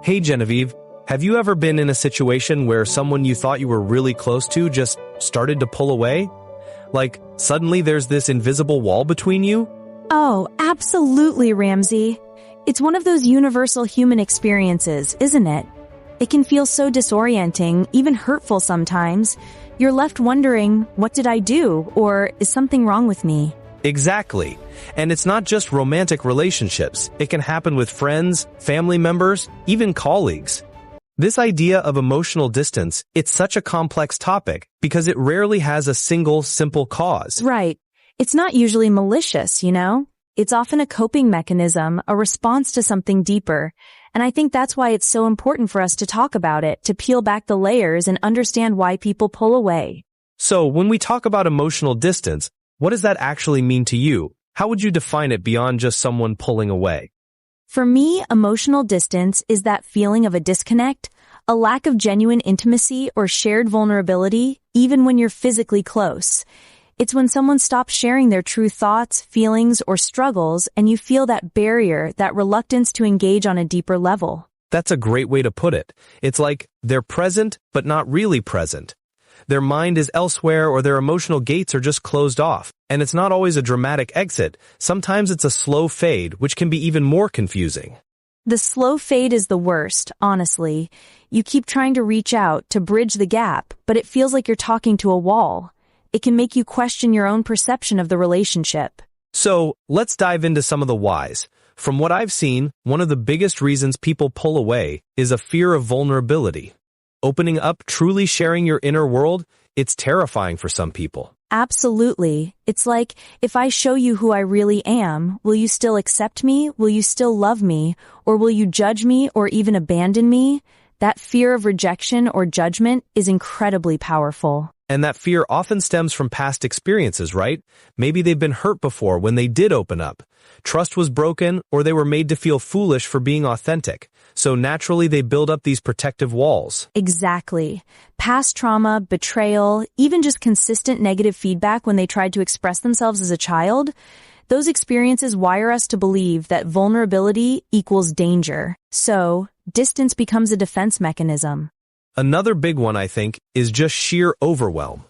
Hey Genevieve, have you ever been in a situation where someone you thought you were really close to just started to pull away? Like, suddenly there's this invisible wall between you? Oh, absolutely, Ramsey. It's one of those universal human experiences, isn't it? It can feel so disorienting, even hurtful sometimes. You're left wondering, what did I do? Or is something wrong with me? Exactly. And it's not just romantic relationships. It can happen with friends, family members, even colleagues. This idea of emotional distance, it's such a complex topic because it rarely has a single, simple cause. Right. It's not usually malicious, you know? It's often a coping mechanism, a response to something deeper. And I think that's why it's so important for us to talk about it, to peel back the layers and understand why people pull away. So, when we talk about emotional distance, what does that actually mean to you? How would you define it beyond just someone pulling away? For me, emotional distance is that feeling of a disconnect, a lack of genuine intimacy or shared vulnerability, even when you're physically close. It's when someone stops sharing their true thoughts, feelings, or struggles, and you feel that barrier, that reluctance to engage on a deeper level. That's a great way to put it. It's like they're present, but not really present. Their mind is elsewhere or their emotional gates are just closed off. And it's not always a dramatic exit. Sometimes it's a slow fade, which can be even more confusing. The slow fade is the worst, honestly. You keep trying to reach out, to bridge the gap, but it feels like you're talking to a wall. It can make you question your own perception of the relationship. So, let's dive into some of the whys. From what I've seen, one of the biggest reasons people pull away is a fear of vulnerability. Opening up, truly sharing your inner world, it's terrifying for some people. Absolutely. It's like, if I show you who I really am, will you still accept me? Will you still love me? Or will you judge me or even abandon me? That fear of rejection or judgment is incredibly powerful. And that fear often stems from past experiences, right? Maybe they've been hurt before when they did open up. Trust was broken, or they were made to feel foolish for being authentic. So naturally they build up these protective walls. Exactly. Past trauma, betrayal, even just consistent negative feedback when they tried to express themselves as a child, those experiences wire us to believe that vulnerability equals danger. So, distance becomes a defense mechanism. Another big one, I think, is just sheer overwhelm.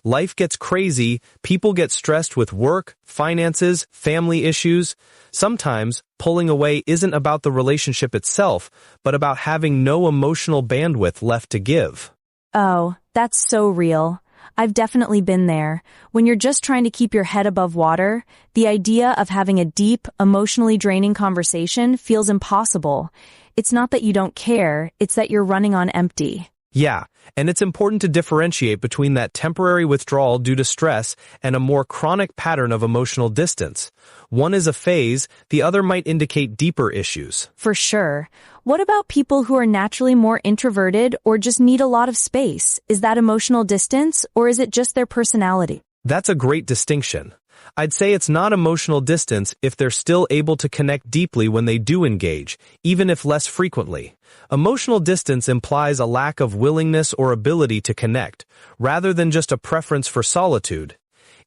Life gets crazy, people get stressed with work, finances, family issues. Sometimes, pulling away isn't about the relationship itself, but about having no emotional bandwidth left to give. Oh, that's so real. I've definitely been there. When you're just trying to keep your head above water, the idea of having a deep, emotionally draining conversation feels impossible. It's not that you don't care, it's that you're running on empty. Yeah, and it's important to differentiate between that temporary withdrawal due to stress and a more chronic pattern of emotional distance. One is a phase, the other might indicate deeper issues. For sure. What about people who are naturally more introverted or just need a lot of space? Is that emotional distance, or is it just their personality? That's a great distinction. I'd say it's not emotional distance if they're still able to connect deeply when they do engage, even if less frequently. Emotional distance implies a lack of willingness or ability to connect, rather than just a preference for solitude.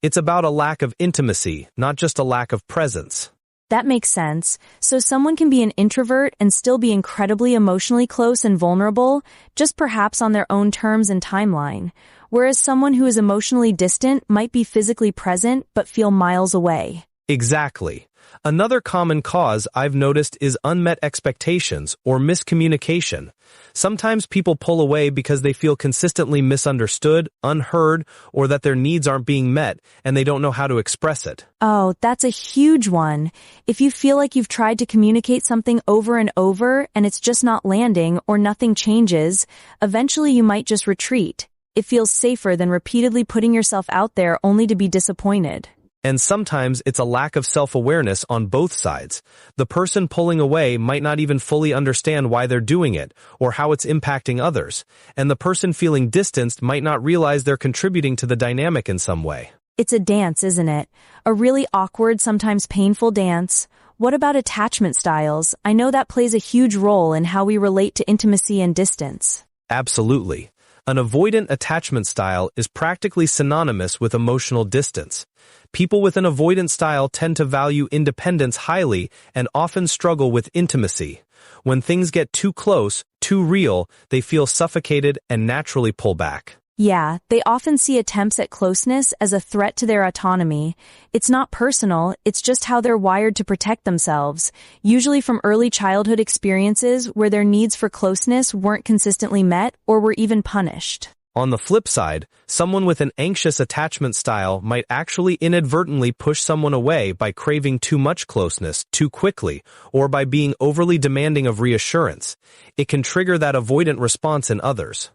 It's about a lack of intimacy, not just a lack of presence. That makes sense. So someone can be an introvert and still be incredibly emotionally close and vulnerable, just perhaps on their own terms and timeline. Whereas someone who is emotionally distant might be physically present but feel miles away. Exactly. Another common cause I've noticed is unmet expectations or miscommunication. Sometimes people pull away because they feel consistently misunderstood, unheard, or that their needs aren't being met and they don't know how to express it. Oh, that's a huge one. If you feel like you've tried to communicate something over and over and it's just not landing or nothing changes, eventually you might just retreat. It feels safer than repeatedly putting yourself out there only to be disappointed. And sometimes it's a lack of self-awareness on both sides. The person pulling away might not even fully understand why they're doing it or how it's impacting others. And the person feeling distanced might not realize they're contributing to the dynamic in some way. It's a dance, isn't it? A really awkward, sometimes painful dance. What about attachment styles? I know that plays a huge role in how we relate to intimacy and distance. Absolutely. An avoidant attachment style is practically synonymous with emotional distance. People with an avoidant style tend to value independence highly and often struggle with intimacy, When things get too close, too real, they feel suffocated and naturally pull back. Yeah, they often see attempts at closeness as a threat to their autonomy. It's not personal, it's just how they're wired to protect themselves, usually from early childhood experiences where their needs for closeness weren't consistently met or were even punished. On the flip side, someone with an anxious attachment style might actually inadvertently push someone away by craving too much closeness too quickly or by being overly demanding of reassurance. It can trigger that avoidant response in others.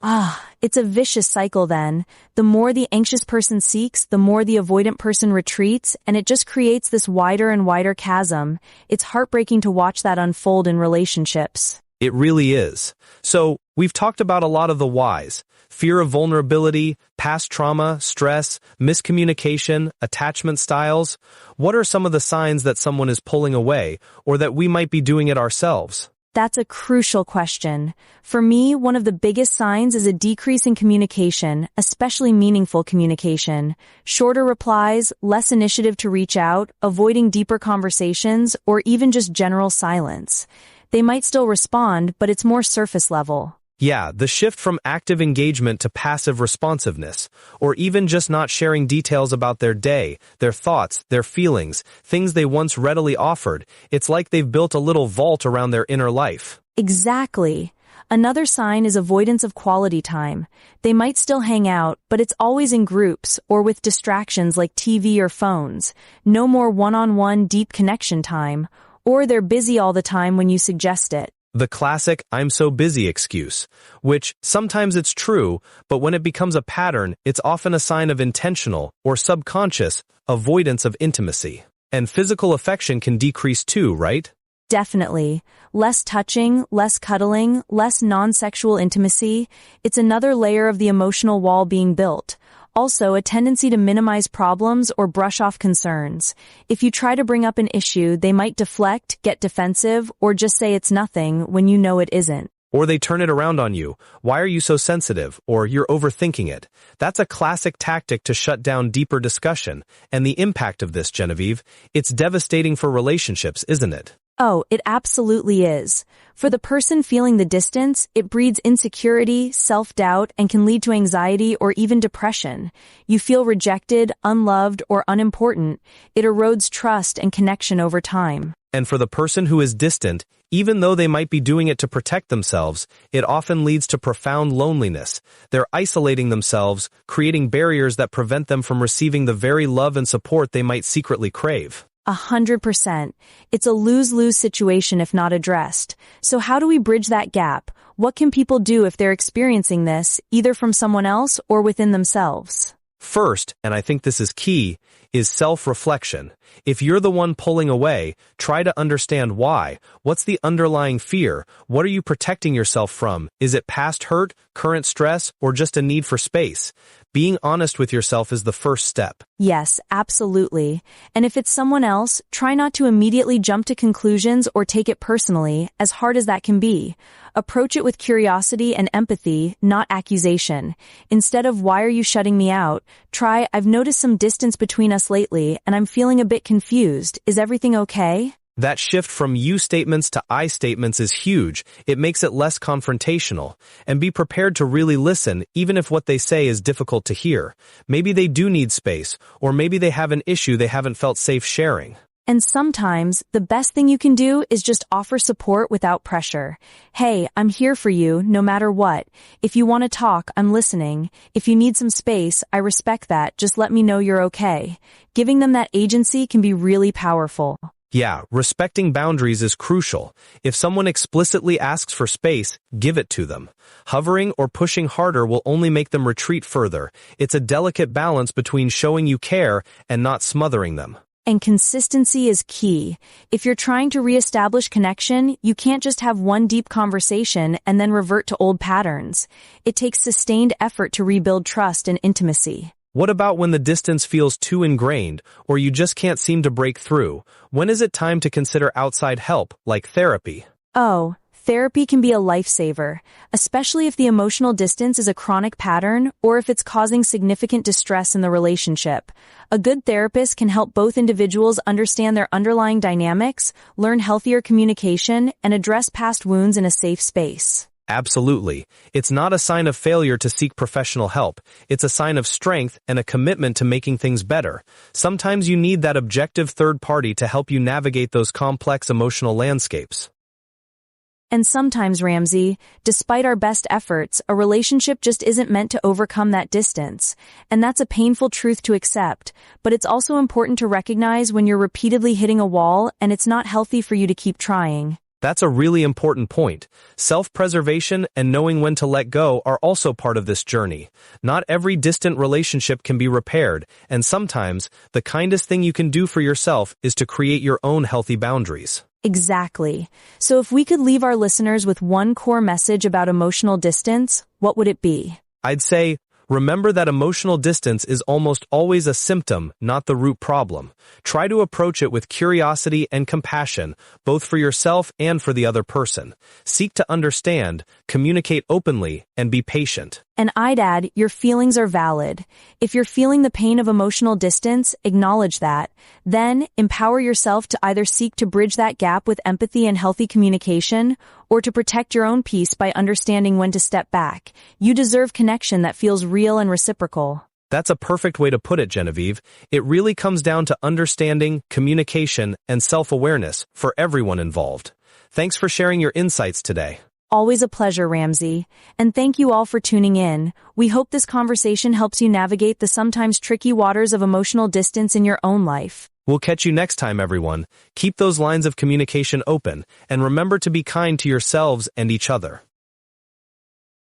It's a vicious cycle then. The more the anxious person seeks, the more the avoidant person retreats, and it just creates this wider and wider chasm. It's heartbreaking to watch that unfold in relationships. It really is. So, we've talked about a lot of the whys: fear of vulnerability, past trauma, stress, miscommunication, attachment styles. What are some of the signs that someone is pulling away, or that we might be doing it ourselves? That's a crucial question. For me, one of the biggest signs is a decrease in communication, especially meaningful communication. Shorter replies, less initiative to reach out, avoiding deeper conversations, or even just general silence. They might still respond, but it's more surface level. Yeah, the shift from active engagement to passive responsiveness, or even just not sharing details about their day, their thoughts, their feelings, things they once readily offered. It's like they've built a little vault around their inner life. Exactly. Another sign is avoidance of quality time. They might still hang out, but it's always in groups or with distractions like TV or phones. No more one-on-one deep connection time. Or they're busy all the time when you suggest it. The classic "I'm so busy" excuse, which sometimes it's true, but when it becomes a pattern, it's often a sign of intentional or subconscious avoidance of intimacy. And physical affection can decrease too, right? Definitely. Less touching, less cuddling, less non-sexual intimacy. It's another layer of the emotional wall being built. Also, a tendency to minimize problems or brush off concerns. If you try to bring up an issue, they might deflect, get defensive, or just say it's nothing when you know it isn't. Or they turn it around on you. "Why are you so sensitive?" Or "You're overthinking it." That's a classic tactic to shut down deeper discussion. And the impact of this, Genevieve, it's devastating for relationships, isn't it? Oh, it absolutely is. For the person feeling the distance, it breeds insecurity, self-doubt, and can lead to anxiety or even depression. You feel rejected, unloved, or unimportant. It erodes trust and connection over time. And for the person who is distant, even though they might be doing it to protect themselves, it often leads to profound loneliness. They're isolating themselves, creating barriers that prevent them from receiving the very love and support they might secretly crave. 100%. It's a lose-lose situation if not addressed. So how do we bridge that gap? What can people do if they're experiencing this, either from someone else or within themselves? First, and I think this is key, is self-reflection. If you're the one pulling away, try to understand why. What's the underlying fear? What are you protecting yourself from? Is it past hurt, current stress, or just a need for space? Being honest with yourself is the first step. Yes, absolutely. And if it's someone else, try not to immediately jump to conclusions or take it personally, as hard as that can be. Approach it with curiosity and empathy, not accusation. Instead of "Why are you shutting me out?" try "I've noticed some distance between us lately and I'm feeling a bit confused. Is everything okay?" That shift from you statements to I statements is huge. It makes it less confrontational. And be prepared to really listen, even if what they say is difficult to hear. Maybe they do need space, or maybe they have an issue they haven't felt safe sharing. And sometimes, the best thing you can do is just offer support without pressure. "Hey, I'm here for you, no matter what. If you want to talk, I'm listening. If you need some space, I respect that. Just let me know you're okay." Giving them that agency can be really powerful. Yeah, respecting boundaries is crucial. If someone explicitly asks for space, give it to them. Hovering or pushing harder will only make them retreat further. It's a delicate balance between showing you care and not smothering them. And consistency is key. If you're trying to reestablish connection, you can't just have one deep conversation and then revert to old patterns. It takes sustained effort to rebuild trust and intimacy. What about when the distance feels too ingrained, or you just can't seem to break through? When is it time to consider outside help, like therapy? Oh, Therapy can be a lifesaver, especially if the emotional distance is a chronic pattern or if it's causing significant distress in the relationship. A good therapist can help both individuals understand their underlying dynamics, learn healthier communication, and address past wounds in a safe space. Absolutely. It's not a sign of failure to seek professional help. It's a sign of strength and a commitment to making things better. Sometimes you need that objective third party to help you navigate those complex emotional landscapes. And sometimes, Ramsey, despite our best efforts, a relationship just isn't meant to overcome that distance. And that's a painful truth to accept, but it's also important to recognize when you're repeatedly hitting a wall and it's not healthy for you to keep trying. That's a really important point. Self-preservation and knowing when to let go are also part of this journey. Not every distant relationship can be repaired, and sometimes, the kindest thing you can do for yourself is to create your own healthy boundaries. Exactly. So if we could leave our listeners with one core message about emotional distance, what would it be? I'd say, remember that emotional distance is almost always a symptom, not the root problem. Try to approach it with curiosity and compassion, both for yourself and for the other person. Seek to understand, communicate openly, and be patient. And I'd add, your feelings are valid. If you're feeling the pain of emotional distance, acknowledge that. Then, empower yourself to either seek to bridge that gap with empathy and healthy communication, or to protect your own peace by understanding when to step back. You deserve connection that feels real and reciprocal. That's a perfect way to put it, Genevieve. It really comes down to understanding, communication, and self-awareness for everyone involved. Thanks for sharing your insights today. Always a pleasure, Ramsey. And thank you all for tuning in. We hope this conversation helps you navigate the sometimes tricky waters of emotional distance in your own life. We'll catch you next time, everyone. Keep those lines of communication open, and remember to be kind to yourselves and each other.